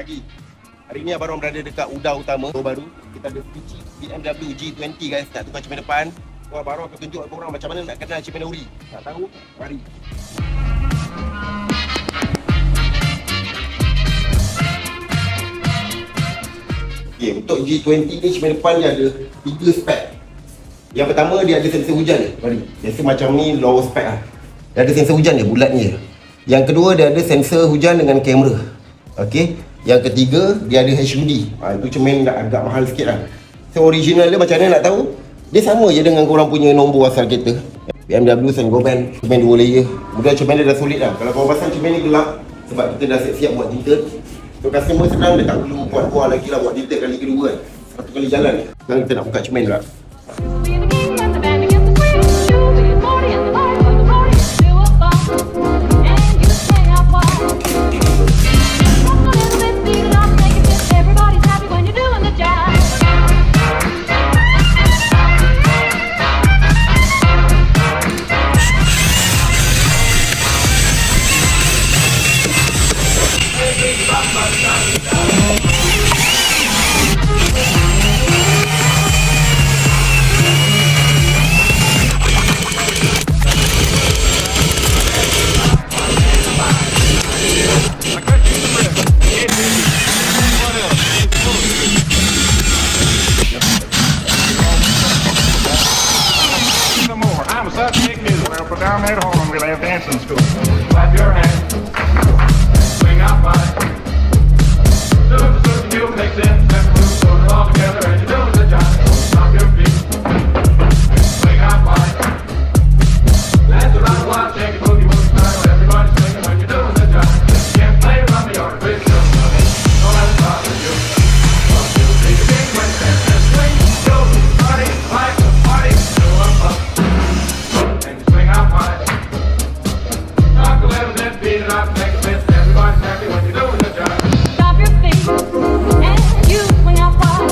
Pagi. Hari ni Abang berada dekat Uda Utama baru. Kita ada sebiji BMW G20 guys, nak tukar cermin depan. Wah, baru aku tunjuk korang macam mana nak kenal cermin ori. Tak tahu? Mari. Okay, untuk G20 ni cermin depan dia ada 3 spek. Yang pertama dia ada sensor hujan ni. Mari. Biasa macam ni low spek lah. Dia ada sensor hujan ni, bulatnya. Yang kedua dia ada sensor hujan dengan kamera. Okey. Yang ketiga dia ada HUD. Itu cermin agak mahal sikit lah. So original dia macam mana nak tahu? Dia sama je dengan korang punya nombor asal kereta. BMW Saint-Gobain, cermin 2 layer. Kemudian cermin dia dah solid lah. Kalau korang pasang cermin ni gelap, sebab kita dah siap-siap buat tinted. So customer senang, dia tak perlu buat lagi lah buat tinted kali kedua kan. Satu kali jalan. Sekarang kita nak buka cermin pula. Down at home, we'll have dancing school. Clap your hands, swing out wide. Do the you mix in, step through, put it all together, and you're doing the job. Stop your feet, swing out wide. Dance around the block, shake it, boogie, boogie style. Everybody's swinging when you're doing the job. You can't play around the yard, please don't let it bother you. Up to the big thing when you dance and swing, go party, like a party, do up, up. Out wide. Talk a little bit, beat it up, make a fist. Everybody's happy when you're doing the job. Stop your feet and you swing out wide.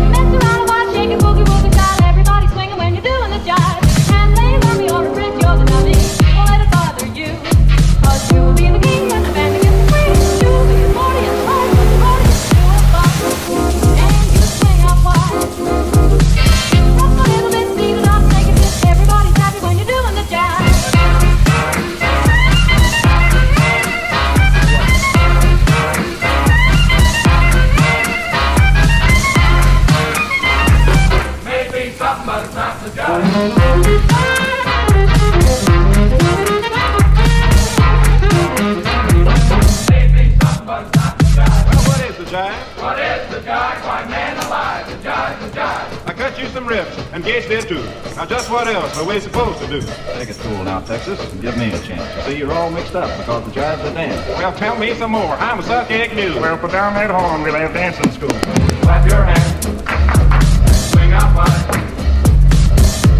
Mess around a while, shake it, boogie woogie style. Everybody swinging when you're doing the job. And lay on me or a bridge, you're the dummy. Don't let it bother you, 'cause you will be the king and the band against the queen. You will be the party and the party and the party. Do a bump and you swing out wide. Rock a little bit, beat it up, make a fist. Everybody's happy when you're doing the job. Maybe something, but it's not the job. Maybe something, but it's not the job. Well, what is the jive? What is the jive? Why, man alive, the jive, the jive. I cut you some rips, and Gates did too. Now just what else are we supposed to do? Take it cool now, Texas, and give me a chance. You see, you're all mixed up because the jive's a dance. Well, tell me some more. I'm a psychic mule. Well, put down that horn, we'll have dancing school. Clap your hands, swing out wide.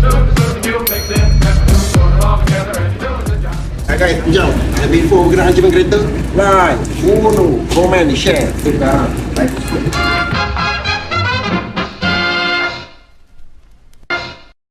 Do the you mix in, step through, put it all together, and you're doing the job. Guys, jom. Before bergerak cermin kereta, like, follow, comment, share. Sekarang, like.